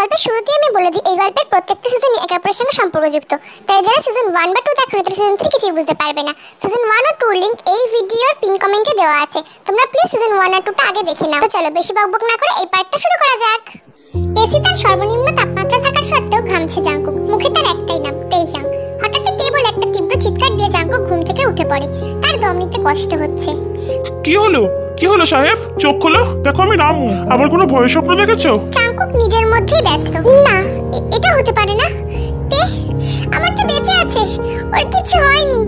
গল্পের শুরুতেই আমি বলে দিই, এই গল্পের প্রত্যেকটা সিজনই একে অপরের সঙ্গে সম্পর্কযুক্ত। তাই যারা সিজন 1 বা 2 দেখোনি তারা সিজন 3 কিছুই বুঝতে পারবে না। সিজন 1 ও 2 লিংক এই ভিডিওর পিন কমেন্টে দেওয়া আছে, তোমরা প্লিজ সিজন 1 আর 2টা আগে দেখে নাও। তো চলো বেশি বকবক না করে এই পার্টটা শুরু করা যাক। এসি তার সর্বনিম্ন তাপমাত্রা থাকার সত্ত্বেও ঘামছে জাংকুক। মুখে তার একটাই নাম, তেইহাং। হঠাৎ তে বলে একটা তীব্র চিৎকার দিয়ে জাংকুক ঘুম থেকে উঠে পড়ে। তার দম নিতে কষ্ট হচ্ছে। কি হলো সাহেব? চোখ খোলো, দেখো আমি রামু। আবার কোনো ভয় স্বপ্ন দেখেছো? জাংকুক নিজের মধ্যেই ব্যস্ত। না, এটা হতে পারে না। তে আমার তো বেঁচে আছে, ওর কিছু হয়নি।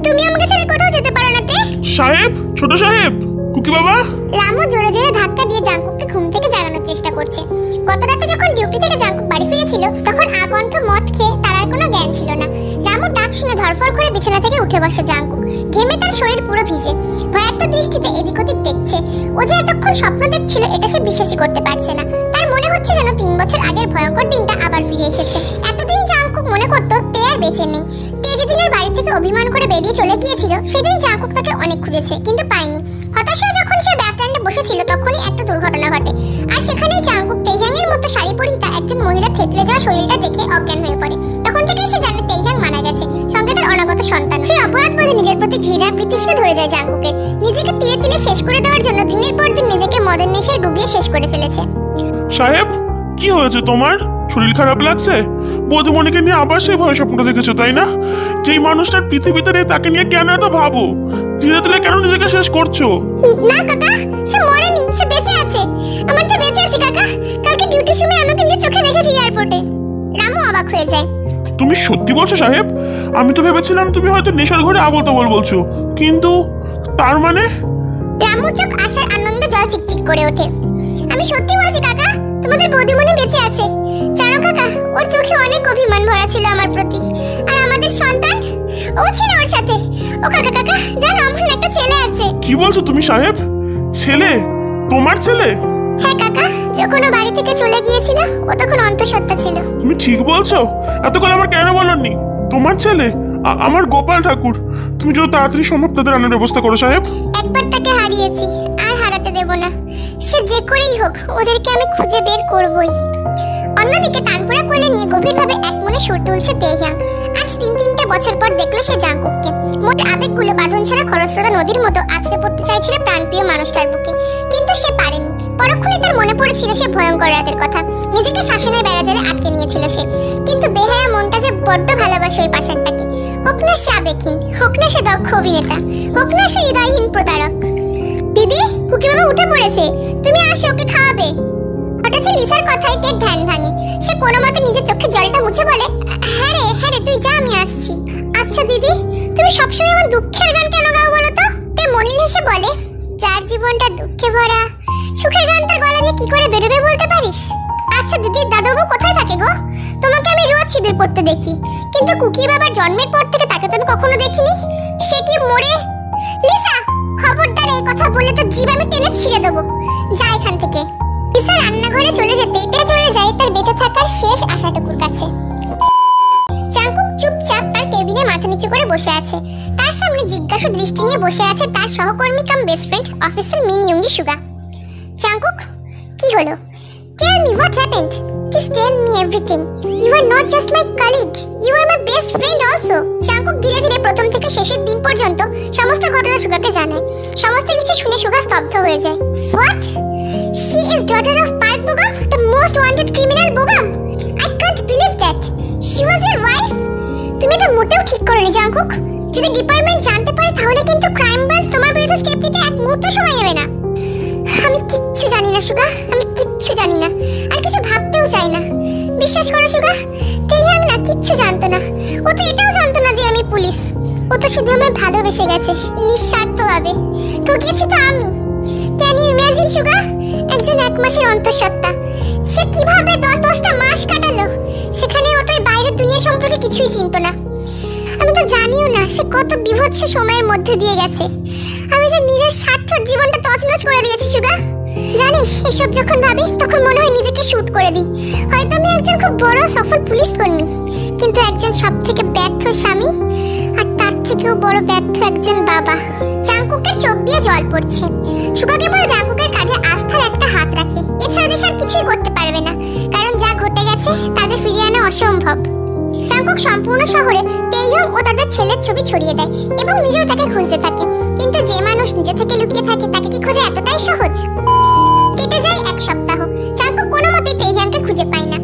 তুমি আমাকে ছেড়ে কোথাও যেতে পারো না তে। সাহেব, ছোট সাহেব, কুকি বাবা। রামু জোরে জোরে ধাক্কা দিয়ে জাংকুককে ঘুম থেকে জাগানোর চেষ্টা করছে। গত রাতে যখন ডিউটি থেকে জাংকুক বাড়ি ফিরেছিল তখন আগন্ঠ মদ খেয়ে তার আর কোনো জ্ঞান ছিল না। রামু ডাক শুনে ধরফর করে বিছানা থেকে উঠে বসে জাংকুক। ঘেমে তার শরীর পুরো ভিজে, ভয়ার্ত দৃষ্টিতে এদিক ওদিক দেখছে। ও যে এতক্ষণ স্বপ্ন দেখছিল এটা সে বিশ্বাসই করতে পারছে না। তার মনে হচ্ছে যেন 3 বছর আগের ভয়ঙ্কর দিনটা আবার ফিরে এসেছে। এতদিন জাংকুক মনে করতো তে আর বেঁচে নেই। তে যেদিনের বাড়ি থেকে অভিমান করে বেরিয়ে চলে গিয়েছিল সেদিন জাংকুক তাকে অনেক খুঁজেছে কিন্তু পায়নি। হতাশ হয়ে যখন সে বাস স্ট্যান্ডে বসেছিল তখনই একটা দুর্ঘটনা ঘটে। আর সেখানেই জাংকুক তেইহাংয়ের মতো শাড়ি পরিহিতা একজন মহিলা থেতলে যাওয়া শরীরটা দেখে অজ্ঞান হয়ে পড়ে। তখন থেকেই সে জানে তেইহাং মারা গেছে, সঙ্গে তার অনাগত সন্তান। সে অপরাধবোধে নিজের প্রতি ঘৃণার প্রতিষ্ঠা ধরে যায় জাংকুকের। নিজেকে তিলে তিলে শেষ করে দেওয়ার জন্য দিনের পর দিন নিজেকে মদের নেশায় ডুবিয়ে শেষ করে ফেলেছে। সাহেব, কি হয়েছে তোমার? শরীর খারাপ লাগছে? বধুমণিকে নিয়ে আবার সেই ভয় স্বপ্ন দেখেছো তাই না? যেই মানুষটার পৃথিবীতে নেই তাকে নিয়ে কেন এত ভাবো? ধীরে ধীরে কেন নিজেকে শেষ করছো? না কাকা, সে মরেনি, সে বেঁচে আছে। আমার তো বেঁচে আছে কাকা। কালকে ডিউটির সময় আমাকে নিজের চোখে দেখেছি এয়ারপোর্টে। রামু অবাক হয়ে যায়। তুমি সত্যি বলছো সাহেব? আমি তো ভেবেছিলাম তুমি হয়তো নেশার ঘরে আবল তাবল বলছো, কিন্তু তার মানে? রামুর চোখ আশার আনন্দে জল চিকচিক করে ওঠে। আমি সত্যি বলছি কাকা, তোমাদের বৌদিমণি বেঁচে আছে। জানো কাকা, ওর চোখে অনেক অভিমান ভরা ছিল আমার প্রতি। আর আমাদের সন্তান, ও ছিল ওর সাথে। ও কাকা কাকা, জানো আমার একটা ছেলে আছে। কি বলছো তুমি সাহেব? ছেলে? তোমার ছেলে? হ্যাঁ কাকা, যখন ও বাড়ি থেকে চলে গিয়েছিল ও তখন অন্তঃসত্ত্বা ছিল। তুমি ঠিক বলছো? এতক্ষণ আমার কেন বলনি? তোমার ছেলে আমার গোপাল ঠাকুর। তুমি যত তাড়াতাড়ি সম্ভব তাদের আনার ব্যবস্থা করো সাহেব। একবার তাকে হারিয়েছি, আর হারাতে দেব না। সে যে করেই হোক ওদেরকে আমি খুঁজে বের করবই। অন্যদিকে তানপুরা কোলে নিয়ে গভীরভাবে একমনে সুর তুলছে তেইহাং। আজ 3 বছর পর দেখলো সে জাংকুককে। মোট আবেগগুলো বাঁধন ছাড়া খরস্রোতা নদীর মতো আছড়ে পড়তে চাইছিল প্রাণপ্রিয় মানুষটার বুকে, কিন্তু সে পারেনি। পরক্ষণে তার মনে পড়েছিল সে ভয়ঙ্কর রাতের কথা। নিজেকে শাসনের বেড়াজালে আটকে নিয়েছিল সে, কিন্তু বেহায়া মনটা যে বড্ড ভালোবাসে ওই পাষাণটাকে। হোক না সে আবেগহীন, হোক না সে দক্ষ অভিনেতা, হোক না সে হৃদয়হীন প্রতারক। দিদি, কুকি বাবা উঠে পড়েছে, তুমি আসো, ওকে খাওয়াবে। হঠাৎ লিসার কথায় তের ধ্যান ভাঙে। সে কোনো মতে নিজের চোখের জলটা মুছে বলে, হ্যাঁ রে তুই যা, আমি আসছি। আচ্ছা দিদি, তুমি সবসময় আমার দুঃখের গান কেন গাও বলো তো? তে মলিন হেসে বলে, যার জীবনটা দুঃখে ভরা, সুখের গান তার গলা দিয়ে কি করে বেরোবে বলতে পারিস? আচ্ছা দিদি, দাদাবাবু কোথায় থাকে গো? তোমাকে আমি রোজ সিঁদুর পড়তে দেখি, কিন্তু কুকি বাবার জন্মের পর থেকে তাকে তো আমি কখনো দেখিনি। সে কি মরে? লিসা, খবরদার এই কথা বললে তো জীব আমি টেনে ছিঁড়ে দেবো। যা এখান থেকে। লিসা রান্নাঘরে চলে যেতেই তে চলে যায় তার বেঁচে থাকার শেষ আশাটুকুর কাছে। জাংকুক চুপচাপ তার কেবিনে মাথা নিচু করে বসে আছে। তার সামনে জিজ্ঞাসু দৃষ্টি নিয়ে বসে আছে তার সহকর্মী কাম বেস্ট ফ্রেন্ড অফিসার মিন ইয়ুঙ্গি সুগা। জাংকুক, কি হলো? Tell me what happened. Please tell me everything. You are not just my colleague, you are my best friend also. Jungkook ধীরে ধীরে প্রথম থেকে শেষের দিন পর্যন্ত সমস্ত ঘটনা সুগাকে জানায়। সমস্ত কিছু শুনে সুগা স্তব্ধ হয়ে যায়। What? She is daughter of Park Bogum, the most wanted criminal Bogum. I can't believe that. She was your wife. তুমি এটা মোটেও ঠিক করোনি জাংকুক। যদি ডিপার্টমেন্ট জানতে পারে তাহলে কিন্তু ক্রাইম ব্রাঞ্চ তোমার বিরুদ্ধে স্টেপ নিতে এক মুহূর্ত সময় নেবে না। আমি কিচ্ছু জানি না সুগা, আমি কিচ্ছু জানি না, আর কিছু ভাবতেও চাই না। বিশ্বাস করো সুগা, তেইহাং না কিচ্ছু জানতো না। ও তো এটাও জানতো না যে আমি পুলিশ। ও তো শুধু আমায় ভালোবেসে গেছে নিঃস্বার্থভাবে। ঠকিয়েছি তো আমি। ক্যান ইউ ইমাজিন সুগা, একজন 1 মাসের অন্তঃসত্ত্বা, সে কিভাবে 10-10টা মাস কাটালো। সেখানে ও তো বাইরের দুনিয়া সম্পর্কে কিছুই চিনতো না। আমি তো জানিও না সে কত বিভৎস সময়ের মধ্যে দিয়ে গেছে। আমি যে নিজের স্বার্থের জীবনটা তছনছ করে দিয়েছি সুগা। জানিস, এসব যখন ভাবি তখন মনে হয় নিজেকে শুট করে দিই। হয়তো আমি একজন খুব বড় সফল পুলিশ কর্মী, কিন্তু একজন সবথেকে ব্যর্থ স্বামী, আর তার থেকেও বড় ব্যর্থ একজন বাবা। জাংকুকের চোখ দিয়ে জল পড়ছে। সুগা কেবল জাংকুকের কাঁধে আস্থার একটা হাত রাখে। এছাড়া যে সব কিছুই করতে পারবে না, কারণ যা ঘটে অসম্ভব। জাংকুক সম্পূর্ণ শহরে তেইহং ও তাদের ছেলের ছবি ছড়িয়ে দেয় এবং নিজেও তাকে খুঁজতে থাকে, কিন্তু যে মানুষ নিজে থেকে লুকিয়ে থাকে তাকে কি খোঁজা এতটাই সহজ? কেটে যায় এক সপ্তাহ, জাংকুক কোনো মতে তেইহংকে খুঁজে পায় না।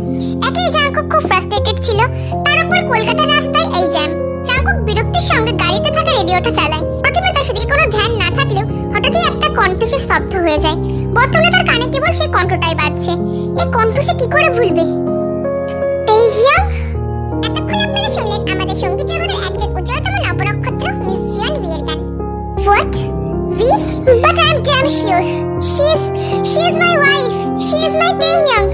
একই জাংকুক খুব ফ্রাস্ট্রেটেড ছিল, তার উপর কলকাতার রাস্তায় এই জ্যাম। জাংকুক বিরক্তির সঙ্গে গাড়িতে থাকা রেডিওটা চালায়। প্রথমে তার সেদিকে কোনো ধ্যান না থাকলেও হঠাৎই একটা কণ্ঠ সে স্তব্ধ হয়ে যায়। বর্তমানে তার কানে কেবল সেই কণ্ঠটাই বাজছে। এই কণ্ঠ সে কি করে ভুলবে? তেইহং। এতক্ষণ আপনারা শুনলেন আমাদের সঙ্গীত জগতের একজন উজ্জ্বলতম নবনক্ষত্র মিস জিয়ান ভি এর গান। What? Vi? But I'm damn sure. She is my wife. She is my Taehyung.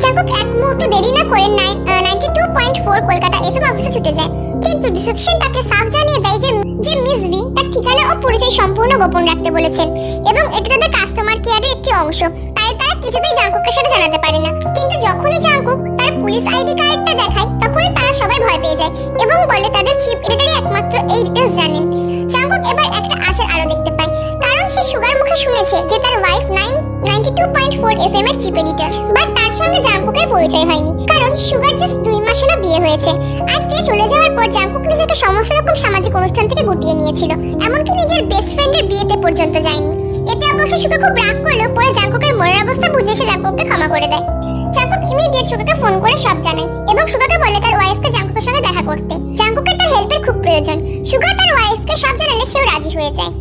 Jungkook এক মুহূর্ত দেরি না করে 92.4 কলকাতা এফএম অফিসে ছুটে যায়, কিন্তু রিসেপশন তাকে সাফ জানিয়ে দেয় যে মিস ভি তার ঠিকানা ও পরিচয় সম্পূর্ণ গোপন রাখতে বলেছেন এবং এটা তাদের কাস্টমার কেয়ারের একটি অংশ, তাই তারা কিছুতেই জাংকুকের সাথে জানাতে পারে না। কিন্তু যখনই জাংকুক তার পুলিশ আইডি কার্ডটা দেখায় তখনই তারা সবাই ভয় পেয়ে যায় এবং বলে তাদের চিফ এডিটরই একমাত্র এই ডিটেইলস জানেন। জাংকুক এবার একটা আশার আলো দেখতে পায়, কারণ সে সুগার মুখে শুনেছে যে তার ওয়াইফ 92.4 এফএম এর চিফ এডিটর। বাট তার সঙ্গে জাংকুকের পরিচয় হয়নি, কারণ সুগার জাস্ট 2 মাস হলো বিয়ে হয়েছে। আর তে চলে যাওয়ার পর জাংকুক নিজেকে সমস্ত রকম সামাজিক অনুষ্ঠান থেকে গুটিয়ে নিয়েছিল, এমনকি নিজের বেস্ট ফ্রেন্ডের বিয়েতে পর্যন্ত যায়নি। এতে অবশ্য সুগা খুব রাগ করলেও পরে জাংকুকের মনের অবস্থা বুঝে সে জাংকুককে ক্ষমা করে দেয়। জাংকুক ইমিডিয়েট সুগাকে ফোন করে সব জানায় এবং সুগাকে বলে তার ওয়াইফকে জাংকুকের সঙ্গে দেখা করতে। জাংকুকের তার হেল্পের খুব প্রয়োজন। সুগা তার ওয়াইফকে সব জানালে সেও রাজি হয়ে যায়।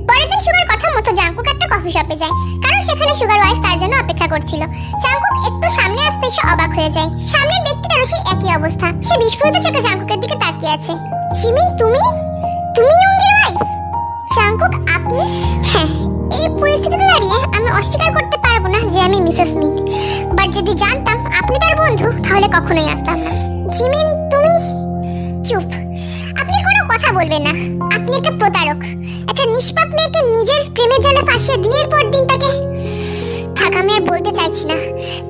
পরের দিন সুগার কথা মতো জাংকুক একটা কফি শপে যায়, কারণ সেখানে সুগার ওয়াইফ তার জন্য অপেক্ষা করছিল। জাংকুক একটু সামনে আসতেই সে অবাক হয়ে যায়। সামনের ব্যক্তিটারও সেই একই অবস্থা, সে বিস্ফোরিত চোখে জাংকুকের দিকে তাকিয়ে আছে। জিমিন, তুমি ইয়ংয়ের ওয়াইফ? জাংকুক, আপনি? হ্যাঁ, এই পরিস্থিতিতে দাঁড়িয়ে আমি অস্বীকার করতে পারবো না যে আমি মিসেস মিন, বাট যদি জানতাম আপনি তার বন্ধু তাহলে কখনোই আসতাম না। জিমিন, তুমি? চুপ, আপনি কোনো কথা বলবেন না। আপনি একটা প্রতারক, একটা নিষ্পাপ মেয়েকে নিজের প্রেমের জালে ফাঁসিয়ে দিনের পর দিন তাকে, থাক আমি আর বলতে চাইছি না,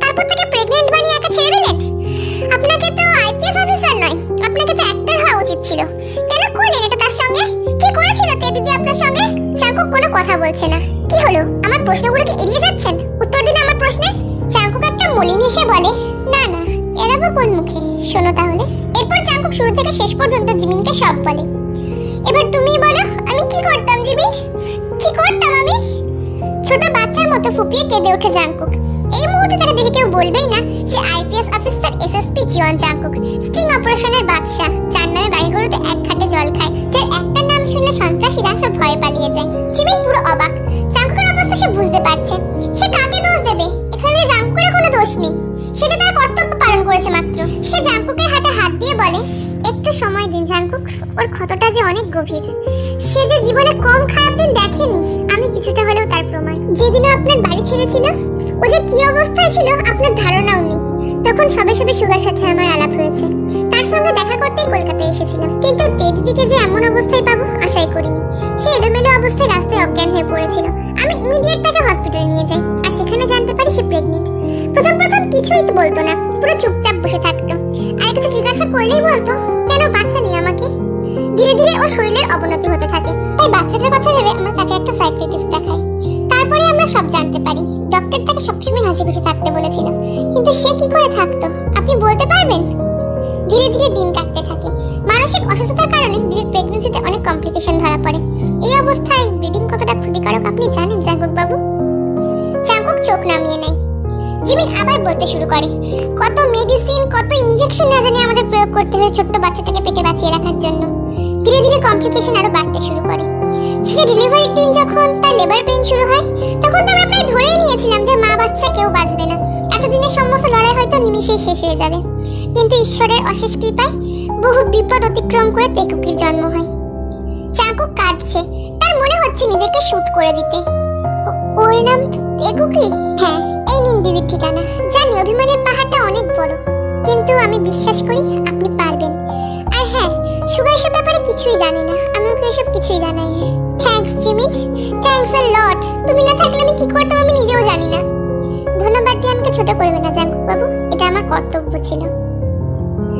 তারপর তাকে প্রেগনেন্ট বানিয়ে একা ছেড়ে দিলেন। আপনাকে তো আইপিএস অফিসার নয়, আপনাকে তো অ্যাক্টর হওয়া উচিত ছিল। কেন করলেন এটা তার সঙ্গে? কি করেছিল তে দিদি আপনার সঙ্গে? জাংকুক কোনো কথা বলছে না। কি হলো, আমার প্রশ্নগুলোকে এড়িয়ে যাচ্ছেন? উত্তর দিন আমার প্রশ্নের। জাংকুক একটা মলিন হেসে বলে, না না, এড়াবো কোন মুখে, শোনো তাহলে। এরপর জাংকুক শুরু থেকে শেষ পর্যন্ত জিমিনকে সব বলে। এবার তুমি বলো, আমি কি করতাম জিমিন? কি করতাম আমি? ছোট বাচ্চার মতো ফুপিয়ে কেঁদে ওঠে জাংকুক। এই মুহূর্তে তাকে দেখে কেউ বলবেই না সে IPS officer SSP Jeon Jungkook, sting অপারেশনের বাদশা, যার নামে বাড়িগুলোতে এক ঘাটে জল খায়, যার একটা নাম শুনলে সন্ত্রাসীরা সব ভয়ে পালিয়ে যায়। জিমিন পুরো অবাক। জাংকুকের অবস্থা সে বুঝতে পারছে। সে কাকে দোষ দেবে? এখানে জাংকুকের কোনো দোষ নেই, সে তো তার কর্তব্য পালন করেছে মাত্র। সে জাংকুকের হাতে হাত দিয়ে বলে, একটু সময় দিন জাংকুক, ওর ক্ষতটা যে অনেক গভীর। সে যে জীবনে কম খারাপ দিন দেখেনি, আমি কিছুটা হলেও তার প্রমাণ। যেদিন আপনার বাড়ি ছেড়েছিল ও যে কি অবস্থায় ছিল আপনার ধারণাও নেই। তখন সবে সবে সুগার সাথে আমার আলাপ হয়েছে, তার সঙ্গে দেখা করতেই কলকাতায় এসেছিলাম, কিন্তু দিদিকে যে এমন অবস্থায় পাবো আশাই করিনি। সে এলোমেলো অবস্থায় রাস্তায় অজ্ঞান হয়ে পড়েছিল। আমি ইমিডিয়েট তাকে হসপিটালে নিয়ে যাই, আর সেখানে জানতে পারি সে প্রেগনেন্ট। প্রথম কিছুই তো বলতো না, পুরো চুপচাপ বসে থাকতো, আর কিছু জিজ্ঞাসা করলেই বলতো কেন বাচ্চা নেই আমাকে। ধীরে ধীরে ওর শরীরের অবনতি হতে থাকে, তাই বাচ্চাটার কথা ভেবে আমরা তাকে একটা সাইকিয়াট্রিস্ট দেখাই। তারপরে আমরা সব জানতে পারি। ডক্টর তাকে সবসময় হাসি খুশি থাকতে বলেছিল, কিন্তু সে কি করে থাকতো আপনি বলতে পারবেন? ধীরে ধীরে দিন কাটতে থাকে। মানসিক অসুস্থতার কারণে দিদির প্রেগন্যান্সিতে অনেক কমপ্লিকেশন ধরা পড়ে। এই অবস্থায় ব্রিডিং কতটা ক্ষতিকারক আপনি জানেন জাংকুক বাবু? জাংকুক চোখ নামিয়ে নেয়। জিমিন আবার বলতে শুরু করে, কত মেডিসিন, কত ইনজেকশন না জানি আমাদের প্রয়োগ করতে হয় ছোট্ট বাচ্চাটাকে পেটে বাঁচিয়ে রাখার জন্য। ধীরে ধীরে কমপ্লিকেশন আরো বাড়তে শুরু করে। শেষে ডেলিভারির দিন যখন তার লেবার পেইন শুরু হয়, তখন তো আমরা প্রায় ধরেই নিয়েছিলাম যে মা বাচ্চা কেউ বাঁচবে না, এতদিনের সমস্ত লড়াই হয়তো নিমিষেই শেষ হয়ে যাবে। কিন্তু ঈশ্বরের অশেষ কৃপায় বহু বিপদ অতিক্রম করে তেকুকির জন্ম হয়। জাংকুক কাঁদছে, তার মনে হচ্ছে নিজেকে শুট করে দিতে। ওর নাম তেকুকি? হ্যাঁ, এই নিন দিদির ঠিকানা। জানি অভিমানের পাহাড়টা অনেক বড়, কিন্তু আমি বিশ্বাস করি আপনি পারবেন। আর হ্যাঁ, সুগা এসব ব্যাপারে কিছুই জানে না, আমি ওকে এসব কিছুই জানাই। থ্যাঙ্কস জিমিন, থ্যাঙ্কস আ লট। তুমি না থাকলে আমি কি করতাম আমি নিজেও জানি না। ধন্যবাদ দিয়ে আমাকে ছোট করবে না জাংকুক বাবু, এটা আমার কর্তব্য ছিল।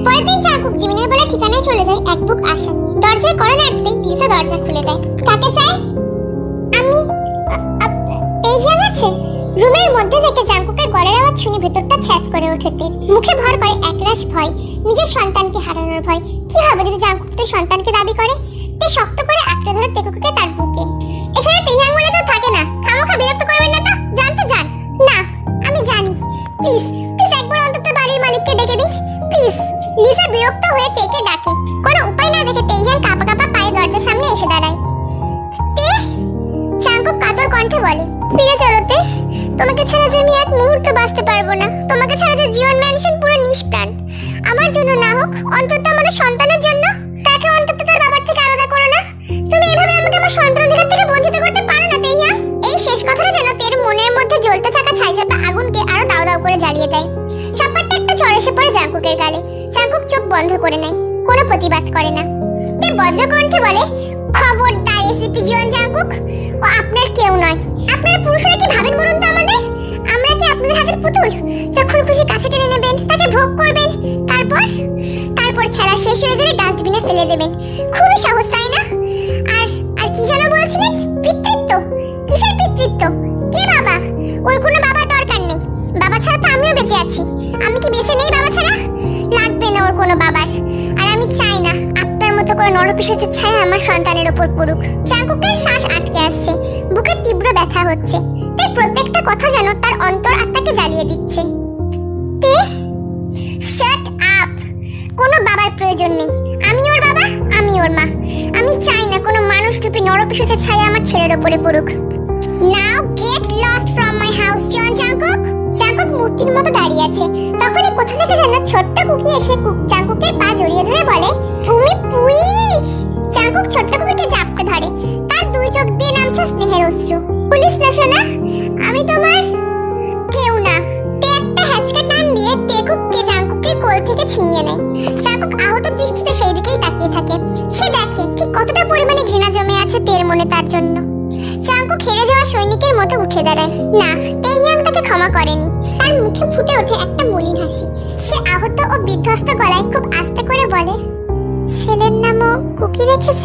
পরের দিন জাংকুক জিমিনের বলা ঠিকানায় চলে যায় এক বুক আশা নিয়ে। দরজায় কড়া নাড়তেই লিসা দরজা খুলে দেয়। কাকে চাই? আমি তেইহং আছে? রুমের মধ্যে থেকে জাঙ্কুকের গলার আওয়াজ শুনে ভেতরটা ছ্যাঁত করে ওঠে তের। মুখে ভর করে একরাশ ভয়, নিজের সন্তানকে হারানোর ভয়। কি হবে যদি জাঙ্কুক তার সন্তানকে দাবি করে? তে শক্ত করে আঁকড়ে ধরে তেকুকে তার বুকে। এখানে তেইয়াং বলে কেউ থাকে না, খামোখা বিরক্ত করবেন না তো, জানতে যান। না আমি জানি, প্লিজ প্লিজ একবার অন্তত বাড়ির মালিককে ডেকে দিন প্লিজ। লিসা বিরক্ত হয়ে তেকে ডাকে। কোনো উপায় না দেখে তেইয়াং কাঁপা কাঁপা পায়ে দরজার সামনে এসে দাঁড়ায়। তে জাঙ্কুক কাতর কণ্ঠে বলে, ফিরে চলো তে, তোমাকে ছাড়া যে আমি এক মুহূর্ত বাঁচতে পারবো না। তোমাকে ছাড়া যে জীবন ম্যানশন পুরো নিষ্প্রাণ। আমার জন্য না হোক, অন্তত আমাদের সন্তানের জন্য। তাকে অন্তত তার বাবার থেকে আলাদা করো না। তুমি এভাবে আমাকে আমার সন্তানাধিকার থেকে বঞ্চিত করতে পারো না তেইয়াং। এই শেষ কথাটা যেন তের মনের মধ্যে জ্বলতে থাকা ছাইচাপা আগুনকে আরো দাও দাও করে জ্বালিয়ে দেয়। সপাটটা একটা চড় এসে পড়ে জাঙ্কুকের গালে। জাঙ্কুক চোখ বন্ধ করে নেয়, কোনো প্রতিবাদ করে না। তে বজ্র কণ্ঠে বলে, খবরদার এসিপি জিওন জাঙ্কুক, ও আপনার কেউ নয়। আপনারা পুরুষরা কি ভাবেন বলুন তো আমাদের? আমরা কি আপনাদের হাতের পুতুল? যখন খুশি কাছে টেনে নেবেন, তাকে ভোগ করবেন, তারপর খেলা শেষ হয়ে গেলে ডাস্টবিনে ফেলে দেবেন। খুবই সহজ তাই না? আর আর কি যেন বলছিলেন? পিতৃত্ব? কিসের পিতৃত্ব? কে বাবা? ওর কোনো বাবার দরকার নেই। বাবা ছাড়া তো আমিও বেঁচে আছি। আমি কি বেঁচে নেই বাবা ছাড়া? লাগবে না ওর কোনো বাবার। আর আমি চাই না আপনার মতো করে নরপিশাচের ছায়া আমার সন্তানের ওপর পড়ুক। জাঙ্কুকের শ্বাস আটকে আসছে, বুকে তীব্র ব্যথা হচ্ছে। তার প্রত্যেকটা কথা যেন তার অন্তর আত্মাকে জ্বালিয়ে দিচ্ছে। তে শাট আপ। কোনো বাবার প্রয়োজন নেই। আমি ওর বাবা, আমি ওর মা। আমি চাই না কোনো মানুষরূপী নরপিশাচের ছায়া আমার ছেলের ওপরে পড়ুক। Now get lost from my house Jeon Jungkook. Jungkook মূর্তির মতো দাঁড়িয়ে আছে। তখনই কোথা থেকে যেন ছোট্ট কুকি এসে জাঙ্কুকের পা জড়িয়ে ধরে বলে, তুমি পুলিশ। জাঙ্কুক ছোট্ট কুকিকে জাপটে ধরে। তার দুই চোখ দিয়ে নামছে স্নেহের অশ্রু। পুলিশ না সোনা, আমি তোমার কেউ না। তে একটা হ্যাচকা টান দিয়ে তেকুককে জাঙ্কুকের কোল থেকে ছিনিয়ে নেয়। জাঙ্কুক আহত দৃষ্টিতে সেই দিকেই তাকিয়ে থাকে। সে দেখে ঠিক কতটা পরিমাণে ঘৃণা জমে আছে তের মনে তার জন্য। জাঙ্কুক হেরে যাওয়া সৈনিকের মতো উঠে দাঁড়ায়। না, তেইয়াং তাকে ক্ষমা করেনি। তার মুখে ফুটে ওঠে একটা মলিন হাসি। সে আহত ও বিধ্বস্ত গলায় খুব আস্তে করে বলে, ছেলের নামও কুকি রেখেছ?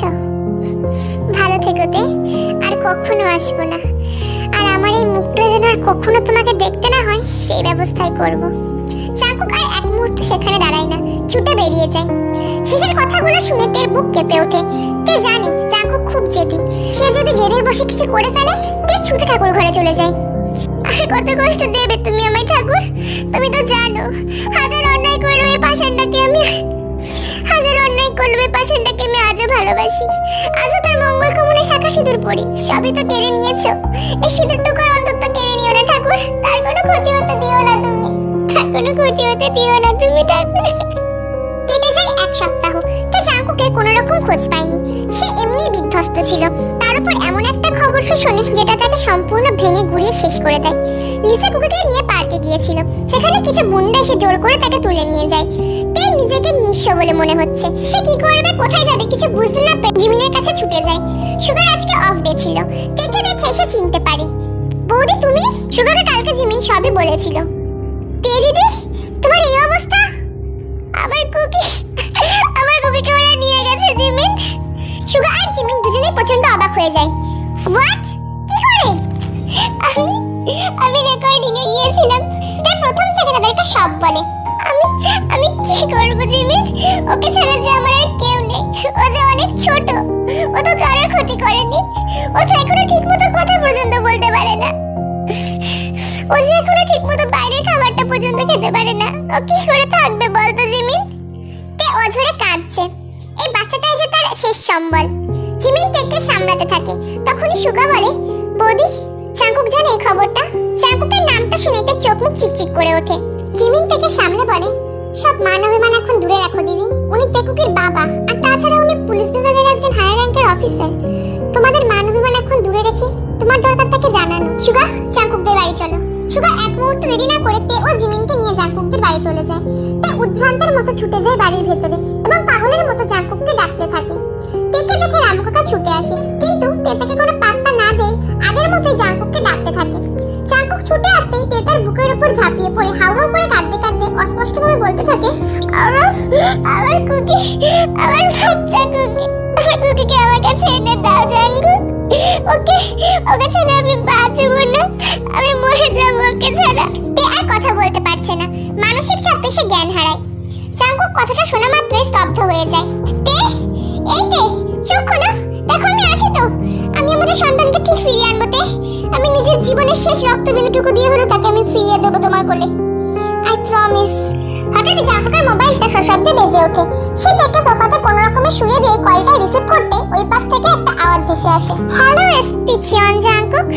ভালো থেকো তে, আর কখনো আসবো না। আর আমার এই মুখটা যেন আর কখনো তোমাকে দেখতে না হয়, সেই ব্যবস্থাই করব। জাঙ্কুক আর এক মুহূর্ত সেখানে দাঁড়ায় না, ছুটে বেরিয়ে যায়। শেষের কথাগুলো শুনে তের বুক কেঁপে ওঠে। তে জানে জাঙ্কুক খুব জেদি। সে যদি জেদের বসে কিছু করে ফেলে, তে ছুটে ঠাকুর ঘরে চলে যায়। আর কত কষ্ট দেবে তুমি আমায় ঠাকুর? তুমি তো জানো হাজার অন্যায় করলেও এই পাষাণটাকে আমি আজও ভালোবাসি। আজও তার মঙ্গল কামনে শাখা সিঁদুর পরি। সবই তো কেড়ে নিয়েছো, এই সিঁদুরটুকু অন্তত কেড়ে নিও না ঠাকুর। তার কোনো ক্ষতি হতে দিও না তুমি। ঠাকুর। কেটে যায় এক সপ্তাহ। তো জাঙ্কুকের কোনো রকম খোঁজ পায়নি। সে এমনি বিধ্বস্ত ছিল। তার উপর এমন একটা খবর সে শোনে যেটা তাকে সম্পূর্ণ ভেঙে গুড়িয়ে শেষ করে দেয়। লিসা কুকুরকে নিয়ে পার্কে গিয়েছিল। সেখানে কিছু গুন্ডা এসে জোর করে তাকে তুলে নিয়ে যায়। তের নিজেকে নিঃস্ব বলে মনে হচ্ছে। সে কি করবে, কোথায় যাবে কিছু বুঝতে না পেরে জিমিনের কাছে ছুটে যায়। সুগার আজকে অফ ডে ছিল। তেকে দেখে সে চিনতে পারে। বৌদি তুমি? সুগারকে কালকে জিমিন সবই বলেছিল। তে দিদি, তোমার এই অবস্থা? আমার কুকিকে ওরা নিয়ে গেছে জিমিন। সুগার আর জিমিন দুজনেই প্রচন্ড অবাক হয়ে যায়। হোয়াট? কি করে? আমি রেকর্ডিং এ গিয়েছিলাম। তে প্রথম থেকে তাদেরকে সব বলে। আমি কি করব জিমিন? ওকে ছাড়া যে আমার আর কেউ নেই। ও যে অনেক ছোট, ও তো কারোর ক্ষতি করেনি। ও তো এখনো ঠিকমতো কথা পর্যন্ত বলতে পারে না। ও যে এখনো ঠিকমতো বাইরের খাবারটা পর্যন্ত খেতে পারে না। ও কি করে থাকবে বলতো জিমিন? তে অঝরে কাঁদছে। এই বাচ্চাটাই যে তার শেষ সম্বল। জিমিন তেকে সামলাতে থাকে। তখনই সুগা বলে, বৌদি জাঙ্কুক জানে এই খবরটা? জাঙ্কুকের নামটা শুনে তে চোখ মুখ চিকচিক করে ওঠে। জিমিন তেকে সামলে বলে, সব মান অভিমান এখন দূরে রাখো দিদি। উনি তেকুকের বাবা, আর তাছাড়া উনি পুলিশ বিভাগের একজন হায়ার র্যাঙ্কের অফিসার। তোমাদের মান অভিমান এখন দূরে রেখে তোমার দরকার তাকে জানানো। সুগা, জাঙ্কুকদের বাড়ি চলো। সুগা এক মুহূর্ত দেরি না করে তে ও জিমিনকে নিয়ে জাঙ্কুকদের বাড়ি চলে যায়। তে উদ্ভ্রান্তের মতো ছুটে যায় বাড়ির ভেতরে এবং পাগলের মতো জাঙ্কুককে ডাকতে থাকে। তেকে দেখে রামকাকা ছুটে আসে, কিন্তু তে তাকে কোনো পাত্তা না দেয় আগের মতোই জাঙ্কুককে ডাকতে থাকে। জাঙ্কুক ছুটে আসতেই তে তার বুকের উপর ঝাঁপিয়ে পড়ে হাউ হাউ করে কাঁদতে কাঁদতে অস্পষ্টভাবে বলতে থাকে, আমার কুকি, আমার বাচ্চা কুকি, আমার কুকিকে আমার কাছে এনে দাও জাঙ্কুক। ওকে ছাড়া আমি বাঁচবো না, আমি মরে যাব হয়ে যায়। এই চোখ খোলো, দেখো আমি আছি তো। আমি আমাদের সন্তানকে ঠিক ফিরিয়ে আনবো। আমি নিজের জীবনের শেষ রক্তবিন্দুটুকু দিয়ে হলো তাকে আমি ফিরিয়ে দেবো তোমার কোলে। I promise. হঠাৎ জাঙ্কুকের মোবাইলটা সশব্দে বেজে ওঠে। সে দেখে সোফাতে কোনো রকমে শুয়ে দিয়ে কলটা রিসিভ করতে ওই পাশ থেকে একটা আওয়াজ ভেসে আসে। হ্যালো এসপি জিয়ন জাঙ্কুক,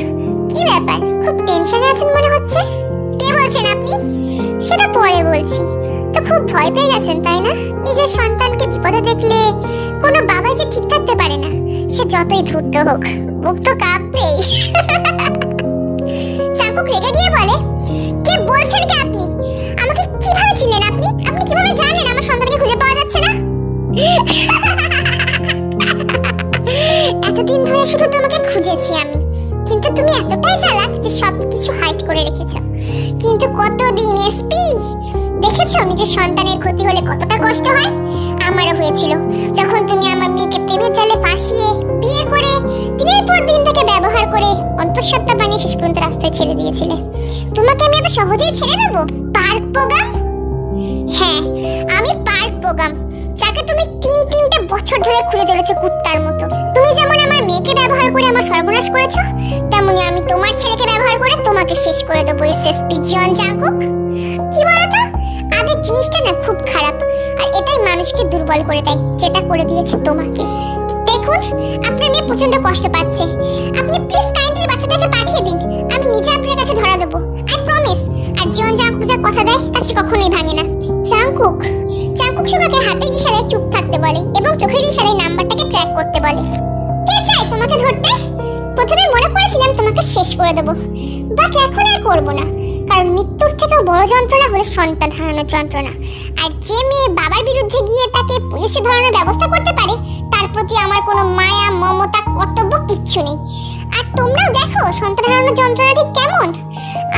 কি ব্যাপার, খুব টেনশনে আছেন মনে হচ্ছে। কে বলছেন আপনি? সেটা পরে বলছি। তো খুব ভয় পেয়ে গেছেন তাই না? নিজের সন্তানকে বিপদে দেখলে কোনো বাবাই যে ঠিক থাকতে পারে না, সে যতই ধূর্ত হোক, বুক তো কাঁপবেই। জাঙ্কুক রেগে গিয়ে বলে, কে বলছেন কি আপনি? আমাকে কিভাবে চিনলেন আপনি? আপনি কিভাবে জানেন আমার সন্তানকে খুঁজে পাওয়া যাচ্ছে না? এতদিন ধরে শুধু তোমাকে খুঁজেছি আমি, কিন্তু তুমি এতটাই চালাক যে সবকিছু হাইড করে রেখেছো। কিন্তু কতদিন এসপি দেখেছো নিজের সন্তানের ক্ষতি হলে কতটা কষ্ট হয়? আমারও হয়েছিল যখন তুমি আমার মেয়েকে প্রেমের জালে ফাঁসিয়ে বিয়ে করে দিনের পর দিন তাকে ব্যবহার করে অন্তঃসত্ত্বা বানিয়ে শেষ পর্যন্ত রাস্তায় ছেড়ে দিয়েছিলে। তোমাকে আমি এত সহজেই ছেড়ে দেবো? Park program? হ্যাঁ, আমি পার্ক প্রোগ্রাম, যাকে তুমি তিনটে বছর ধরে খুঁজে চলেছো কুত্তার মতো। তুমি যেমন আমার মেয়েকে ব্যবহার করে আমার সর্বনাশ করেছো, তেমনি আমি তোমার ছেলেকে ব্যবহার করে তোমাকে শেষ করে দেবো এসপি জিয়ন জাঙ্কুক। কি বলতো, আবেগ জিনিসটা না খুব খারাপ, আর এটাই মানুষকে দুর্বল করে দেয়, যেটা করে দিয়েছে তোমাকে। দেখুন, আপনার মেয়ে প্রচন্ড কষ্ট পাচ্ছে। আপনি প্লিজ কাইন্ডলি বাচ্চাটাকে পাঠিয়ে দিন, আমি নিজে আপনার কাছে ধরা দেবো। I promise. আর জিয়ন জাঙ্কুক যা কথা দেয় তা সে কখনোই ভাঙে না। জাঙ্কুক সুগাকে হাতে ইশারায় চুপ থাকতে বলে এবং চোখের ইশারায় নাম্বারটাকে ট্র্যাক করতে বলে। কে চাই তোমাকে ধরতে? প্রথমে মনে করেছিলাম তোমাকে শেষ করে দেবো, বাট এখন আর করবো না, কারণ মৃত্যুর থেকেও বড় যন্ত্রণা হলো সন্তান হারানোর যন্ত্রণা। আর যে মেয়ে বাবার বিরুদ্ধে গিয়ে তাকে পুলিশে ধরানোর ব্যবস্থা করতে পারে, তার প্রতি আমার কোনো মায়া, মমতা, কর্তব্য কিচ্ছু নেই। আর তোমরাও দেখো সন্তান হারানোর যন্ত্রণা ঠিক কেমন।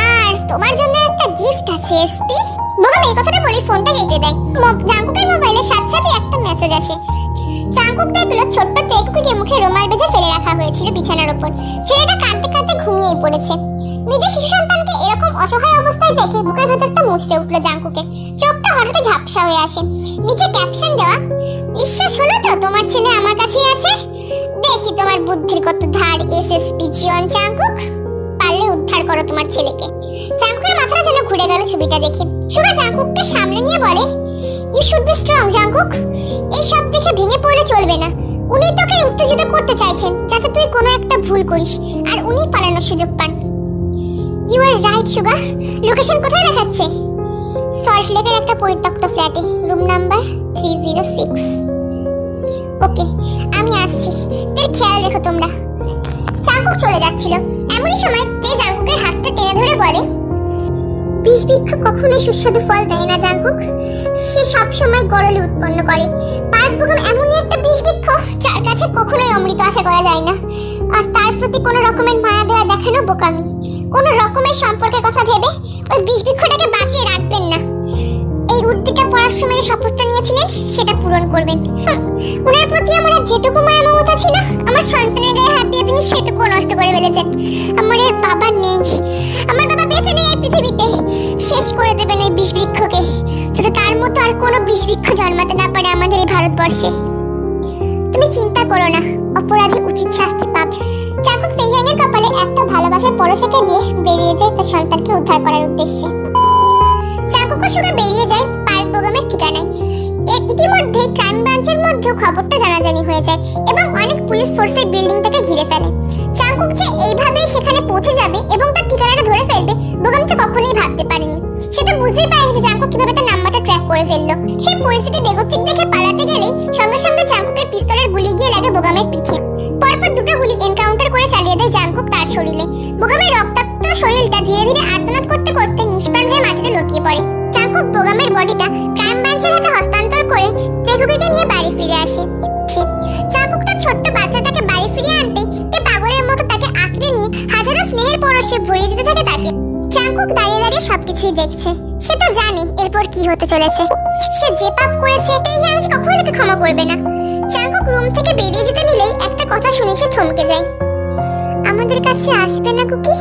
আর তোমার জন্য একটা গিফট আছে এসপি। বললাম এই কথাটা বলি ফোনটা কেটে দেয়। জাঙ্কুকের মোবাইলে সাথে সাথে একটা মেসেজ আসে। জাঙ্কুক দেখলো ছোট্ট তেকুকে মুখে রুমাল বেঁধে ফেলে রাখা হয়েছিল বিছানার উপর। ছেলেটা কাঁদতে কাঁদতে ঘুমিয়েই পড়েছে। নিজের শিশু সন্তানকে এরকম অসহায় অবস্থায় দেখে বুকের ভেতরটা মুচড়ে উঠলো জাঙ্কুকের। চোখটা হঠাৎ ঝাপসা হয়ে আসে। নিচে ক্যাপশন দেওয়া, বিশ্বাস হলো তো তোমার ছেলে আমার কাছেই আছে? দেখি তোমার বুদ্ধির কত ধার এসপি জিয়ন জাঙ্কুক, পারলে উদ্ধার করো তোমার ছেলেকে। জাঙ্কুকের মাথাটা যেন ঘুরে গেল ছবিটা দেখে। সুগা জাঙ্কুককে সামনে নিয়ে বলে, you should be strong Jungkook, এই সব দেখে ভেঙে পড়লে চলবে না। উনি তোকে উত্তেজিত করতে চাইছেন যাতে তুই কোনো একটা ভুল করিস আর উনি পালানোর সুযোগ পান। You are right Suga. Location কোথায় দেখাচ্ছে? সল্ট লেকের একটা পরিত্যক্ত ফ্ল্যাটে, রুম নাম্বার 306। ওকে, আমি আসছি, এর খেয়াল রেখো তোমরা। জাঙ্কুক চলে যাচ্ছিল। এমনই সময় তে জাঙ্কুকের হাতটা টেনে ধরে বলে, বিষ বৃক্ষ কখনোই সুস্বাদু ফল দেয় না জাঙ্কুক, সে সব সময় গরলে উৎপন্ন করে। পার্ক প্রোগ্রাম এমনই একটা বিষ বৃক্ষ যার কাছে কখনোই অমৃত আশা করা যায় না। আর তার প্রতি কোনো রকমের মায়া দেওয়া দেখানো বোকামি। কোনো রকমের সম্পর্কের কথা ভেবে ওই বিষ বৃক্ষটাকে বাঁচিয়ে রাখবেন না। এই উদ্ভিদটা পড়ার সময় যে শপথটা নিয়েছিলেন সেটা পূরণ করবেন। ওনার প্রতি আমার আর যেটুকু মায়া মমতা ছিল, আমার সন্তানের গায়ে হাত দিয়ে তিনি সেটুকু নষ্ট করে ফেলেছেন। আমার আর বাবা নেই, আমার বাবা বেঁচে নেই এই পৃথিবীতে। শেষ করে দেবেন এই বিষ বৃক্ষকে, যাতে তার মতো আর কোনো বিষ বৃক্ষ জন্মাতে না পারে আমাদের এই ভারতবর্ষে। তুমি চিন্তা করো না, অপরাধী উচিত শাস্তি পাবে। জাঙ্কুক তেইহাংয়ের কপালে একটা ভালোবাসার পরশকে দিয়ে বেরিয়ে যায় তার সন্তানকে উদ্ধার করার উদ্দেশ্যে। জাঙ্কুক ও সুগা বেরিয়ে যায় পার্ক প্রোগ্রামের ঠিকানায়। ইতিমধ্যেই ক্রাইম ব্রাঞ্চের মধ্যে খবরটা জানাজানি হয়ে যায় এবং অনেক পুলিশ ফোর্সের বিল্ডিংটাকে ঘিরে ফেলে। জাঙ্কুক যে এইভাবেই সেখানে পৌঁছে যাবে এবং তার ঠিকানাটা ধরে ফেলবে, বোগামটা কখনোই ভাবতে পারেনি। সে তো বুঝতেই পারেনি যে জাঙ্কুক কিভাবে তার নাম্বারটা ট্র্যাক করে ফেললো। সেই পরিস্থিতি বেগতিক দেখে পালাতে গেলেই সঙ্গে সঙ্গে জাঙ্কুকের পিস্তলের গুলি গিয়ে লাগে বোগামের পিঠে। পরপর দুটো গুলি এনকাউন্টার করে চালিয়ে দেয় জাঙ্কুক তার শরীরে। বোগামের রক্তাক্ত শরীরটা ধীরে ধীরে আর্তনাদ করতে করতে নিষ্প্রাণ হয়ে মাটিতে লুটিয়ে পড়ে। জাঙ্কুক বোগামের বডিটা ক্রাইম ব্রাঞ্চের হাতে হস্তান্তর করে তেকুকে নিয়ে বাড়ি ফিরে আসে। জাঙ্কুক তার ছোট্ট বাচ্চাটাকে বাড়ি ফিরিয়ে আনতে তে পাগলের মতো তাকে আঁকড়ে নিয়ে হাজারো স্নেহের পরশে ভরিয়ে দিতে থাকে তাকে। জাঙ্কুক দাঁড়িয়ে দাঁড়িয়ে সবকিছুই দেখছে। সে তো জানে এরপর কি হতে চলেছে। সে যে পাপ করেছে তেইহাং কখনো তাকে ক্ষমা করবে না। জাঙ্কুক রুম থেকে বেরিয়ে যেতে নিলেই একটা কথা শুনে সে থমকে যায়। আমাদের কাছে আসবে না কুকি?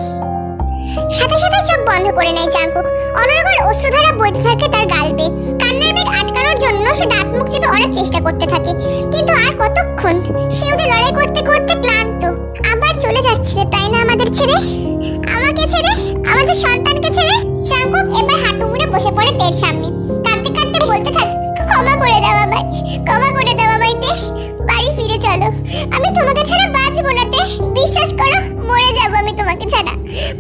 সাথে সাথে চোখ বন্ধ করে নেয় জাঙ্কুক। অনর্গল অশ্রুধারা বইতে থাকে তার গাল বেয়ে। কান্নার বেগ আটকানোর জন্য বসে দাঁত মুখ চেপে অনেক চেষ্টা করতে থাকে, কিন্তু আর কতক্ষণ? সেও যে লড়াই করতে করতে ক্লান্ত। আবার চলে যাচ্ছে তাই না আমাদের ছেড়ে, আমাকে ছেড়ে, আমাদের সন্তানকে ছেড়ে। জাঙ্কুক এবার হাঁটু মুড়ে বসে পড়ে তের সামনে, কাঁদতে কাঁদতে বলতে থাকে, ক্ষমা করে দাও আমায়, ক্ষমা করে দাও আমায় তে, বাড়ি ফিরে চলো। আমি তোমাকে ছাড়া বাঁচবো না তে, বিশ্বাস করো মরে যাবো আমি তোমাকে ছাড়া,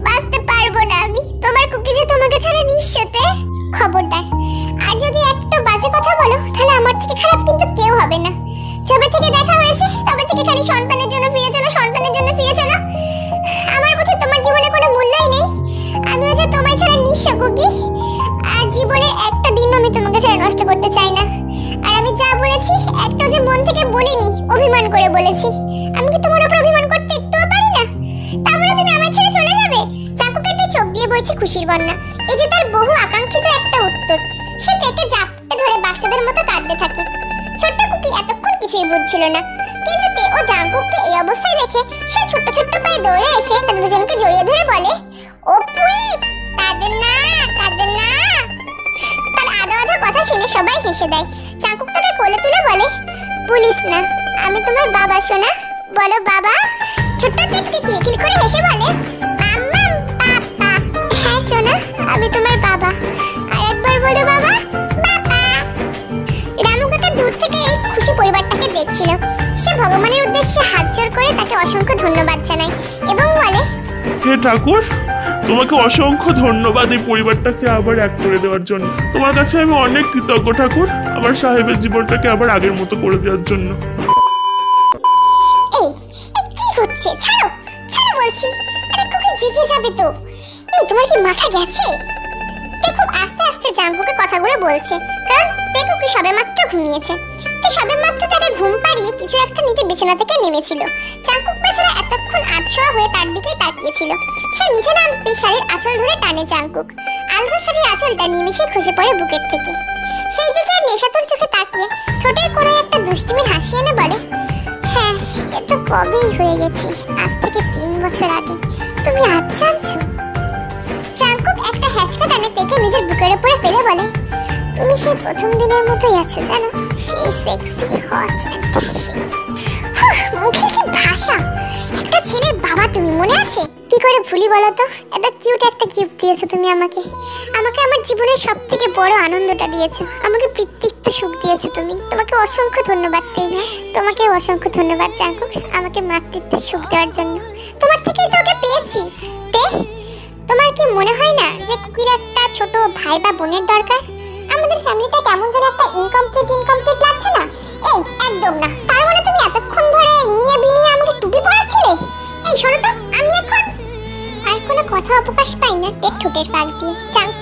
বাঁচতে পারবো না আমি। তোমার কুকি যে তোমাকে ছাড়া নিঃস্বতে। খবরদার আর যদি একটা বাজে কথা বলো তাহলে আমার থেকে খারাপ কিন্তু কেউ হবে না। যবে থেকে দেখা হয়েছে তবে থেকে খালি সন্তানের জন্য ফিরে চলো, সন্তানের জন্য ফিরে চলো। আমার বুঝি তোমার জীবনে কোনো মূল্যই নেই? আমিও যে তোমায় ছাড়া নিঃস্ব কুকি, আর জীবনের একটা দিন আমি তোমাকে ছাড়া নষ্ট করতে চাই না। আর আমি যা বলেছি একটাও যে মন থেকে বলিনি, অভিমান করে বলেছি। আমি কি তোমার উপর অভিমান করতে একটুও পারি না? তারপরে তুমি আমায় ছেড়ে চলে যাবে? চাকুকে চোখ দিয়ে বইছে খুশির বন্যা। এই যে তার বহু আকাঙ্ক্ষিত একটা উত্তর। সে থেকে জাপটে ধরে বাচ্চাদের মতো কাঁদতে থাকে। ছোট্ট কুকি এতক্ষণ কিছুই বুঝছিল না, কিন্তু তে ও জাঙ্কুককে এই অবস্থায় দেখে সে ছোট্ট ছোট্ট পায়ে দৌড়ে এসে তাদের দুজনকে জড়িয়ে ধরে বলে, ও প্লিজ কাঁদেন না, কাঁদেন না। তার আধা আধা কথা শুনে সবাই হেসে দেয়। জাঙ্কুক তাকে কোলে তুলে বলে, বলিস না, আমি তোমার বাবা সোনা, বলো বাবা। ছোট্ট দেখতে খিলখিল করে হেসে বলে, মাম্মা পাপা। হ্যাঁ সোনা, আমি তোমার বাবা। আর একবার বলো বাবা, বাবা। রামু কাকা দূর থেকে এই খুশি পরিবারটাকে দেখছিল। সে ভগবানের উদ্দেশ্যে হাত জোড় করে তাকে অসংখ্য ধন্যবাদ জানায় এবং বলে, হে ঠাকুর, তোমাকে অসংখ্য ধন্যবাদ এই পরিবারটাকে আবার এক করে দেওয়ার জন্য। তোমার কাছে আমি অনেক কৃতজ্ঞ ঠাকুর, আমার সাহেবের জীবনটাকে আবার আগের মতো করে দেওয়ার জন্য। এই কি হচ্ছে? ছাড়ো, ছাড়ো বলছি। আরে কুকি জেগে যাবে তো। এই তোমার কি মাথা গেছে? দেখো আস্তে আস্তে জাঙ্কুকে কথাগুলো বলছে, কারণ দেখো কি সবেমাত্র ঘুমিয়েছে। তো সবেমাত্র তাকে ঘুম পাড়িয়ে কিছু একটা নিতে বিছানা থেকে নেমেছিল। জাঙ্কুক বেচারা এতক্ষণ আধশোয়া হয়ে তার দিকেই তাকিয়েছিল। সে নিচে নামতে শাড়ির আঁচল ধরে টানে জাঙ্কুক। আলগা শাড়ির আঁচলটা নিমেষে খসে পড়ে বুকের থেকে। সেই দিকে নেশাতুর চোখে তাকিয়ে ঠোঁটের কোণে একটা দুষ্টুমির হাসি এনে বলে, হ্যাঁ সে তো কবেই হয়ে গেছি, আজ থেকে 3 বছর আগে। তুমি আজ জানছো? জাঙ্কুক একটা হ্যাচকা টানে তেকে নিজের বুকের উপরে ফেলে বলে, তুমি সেই প্রথম দিনের মতোই আছো জানো, সেই সেক্সি হট এন্ড ড্যাশিং। মুখে কি ভাষা! একটা ছেলের বাবা তুমি, মনে আছে? কি করে ভুলি বলো তো? এত কিউট একটা গিফট দিয়েছো তুমি আমাকে। আমাকে আমার জীবনের সবথেকে বড় আনন্দটা দিয়েছো, আমাকে পিতৃত্ব সুখ দিয়েছো তুমি। তোমাকে অসংখ্য ধন্যবাদ তেইনা, তোমাকে অসংখ্য ধন্যবাদ জাঙ্কুক আমাকে মাতৃত্বের সুখ দেওয়ার জন্য। তোমার থেকেই তো ওকে পেয়েছি। তে তোমার কি মনে হয় না যে কুকির একটা ছোট ভাই বা বোনের দরকার? আমাদের ফ্যামিলিটা কেমন যেন একটা ইনকমপ্লিট লাগছে না? এই একদম না। তার মানে তুমি এতক্ষণ ধরে ইনিয়ে বিনিয়ে আমাকে টুপি পরাচ্ছিলে? এই শোনো তো, আমি এখন আর কোনো কথা অবকাশ পাই না তে ঠোঁটের ফাঁক দিয়ে।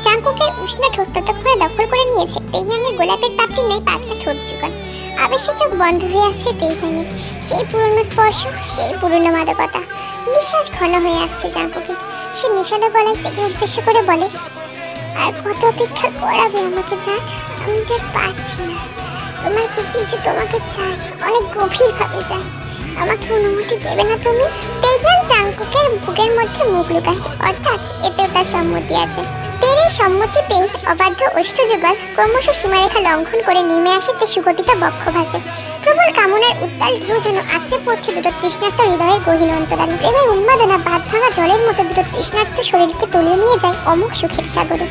জাঙ্কুকের উষ্ণ ঠোঁট ততক্ষণে দখল করে নিয়েছে তেইহানের গোলাপের পাপড়ি নেই পাতলা ঠোঁট জুগান। আবেশে চোখ বন্ধ হয়ে আসছে তেইহানের। সেই পুরনো স্পর্শ, সেই পুরনো মাদকতা। নিঃশ্বাস ঘন হয়ে আসছে জাঙ্কুকের। সে নিশালো গলায় তেকে উদ্দেশ্য করে বলে, আর কত অপেক্ষা করাবে আমাকে জান? আমি যে পারছি না। তোমার কুকি যে তোমাকে চাই, অনেক গভীরভাবে চাই। আমাকে অনুমতি দেবে না তুমি? তেইহান জাঙ্কুকের বুকের মধ্যে মুখ লুকায়, অর্থাৎ এতেও তার সম্মতি আছে। তেরে সম্মতি পেয়ে অবাধ্য অষ্ট যুগল ক্রমশ সীমারেখা লঙ্ঘন করে নেমে আসে তে সুগঠিত বক্ষ ভাঁজে। প্রবল কামনার উত্তাল ঢেউ যেন আছড়ে পড়ছে দুটো তৃষ্ণার্ত হৃদয়ের গহীন অন্তরালে। প্রেমের উন্মাদনা বাঁধ ভাঙা জলের মতো দুটো তৃষ্ণার্ত শরীরকে তলিয়ে নিয়ে যায় অমুক সুখের সাগরে।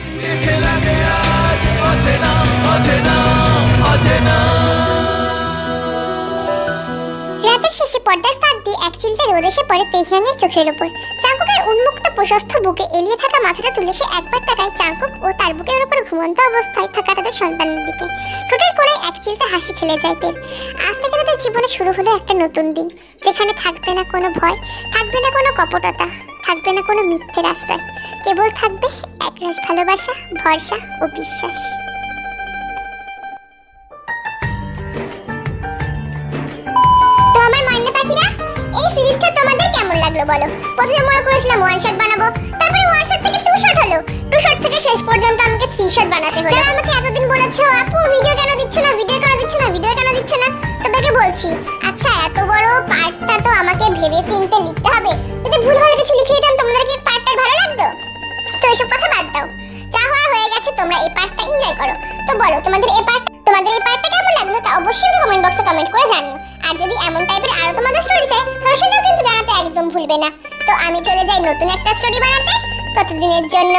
রাতের শেষে পর্দার ফাঁক দিয়ে এক চিলতে রোদ এসে পড়ে তেইহানের চোখের ওপর। চাঙ্কুকের উন্মুক্ত প্রশস্ত বুকে এলিয়ে থাকা মাথাটা তুলে সে একবার তাকায় চাঙ্কুক ও তার বুকের ওপর ঘুমন্ত অবস্থায় থাকা তাদের সন্তানের দিকে। ঠোঁটের কোণায় এক চিলতে হাসি খেলে যায় তের। আজ থেকে তাদের জীবনে শুরু হলো একটা নতুন দিন, যেখানে থাকবে না কোনো ভয়, থাকবে না কোনো কপটতা, থাকবে না কোনো মিথ্যের আশ্রয়। কেবল থাকবে একরাশ ভালোবাসা, ভরসা ও বিশ্বাস। এই সিরিজটা তোমাদের কেমন লাগলো বলো? প্রথমে মনে করেছিলাম ওয়ান শট বানাবো, তারপরে ওয়ান শট থেকে টু শট হলো, টু শট থেকে শেষ পর্যন্ত আমাকে 3 শট বানাতে হলো। যারা আমাকে এতদিন বলেছো আপু ভিডিও কেন দিচ্ছ না, ভিডিও কেন দিচ্ছ না, ভিডিও কেন দিচ্ছ না, তোমাকে বলছি আচ্ছা এত বড় পার্টটা তো আমাকে ভেবে চিন্তে লিখতে হবে। যদি ভুল হয়ে কিছু লিখে দিতাম তোমাদের কি পার্টটা ভালো লাগতো? তো এসব কথা বাদ দাও, যা হওয়ার হয়ে গেছে, তোমরা এই পার্টটা এনজয় করো। তো বলো তোমাদের এই পার্টটা অবশ্যই কমেন্ট বক্সে কমেন্ট করে জানিও। আর যদি এমন টাইপের আরো তোমাদের স্টোরি চাই তাহলে সেটাও কিন্তু জানাতে একদম ভুলবে না। তো আমি চলে যাই নতুন একটা স্টোরি বানাতে। ততদিনের জন্য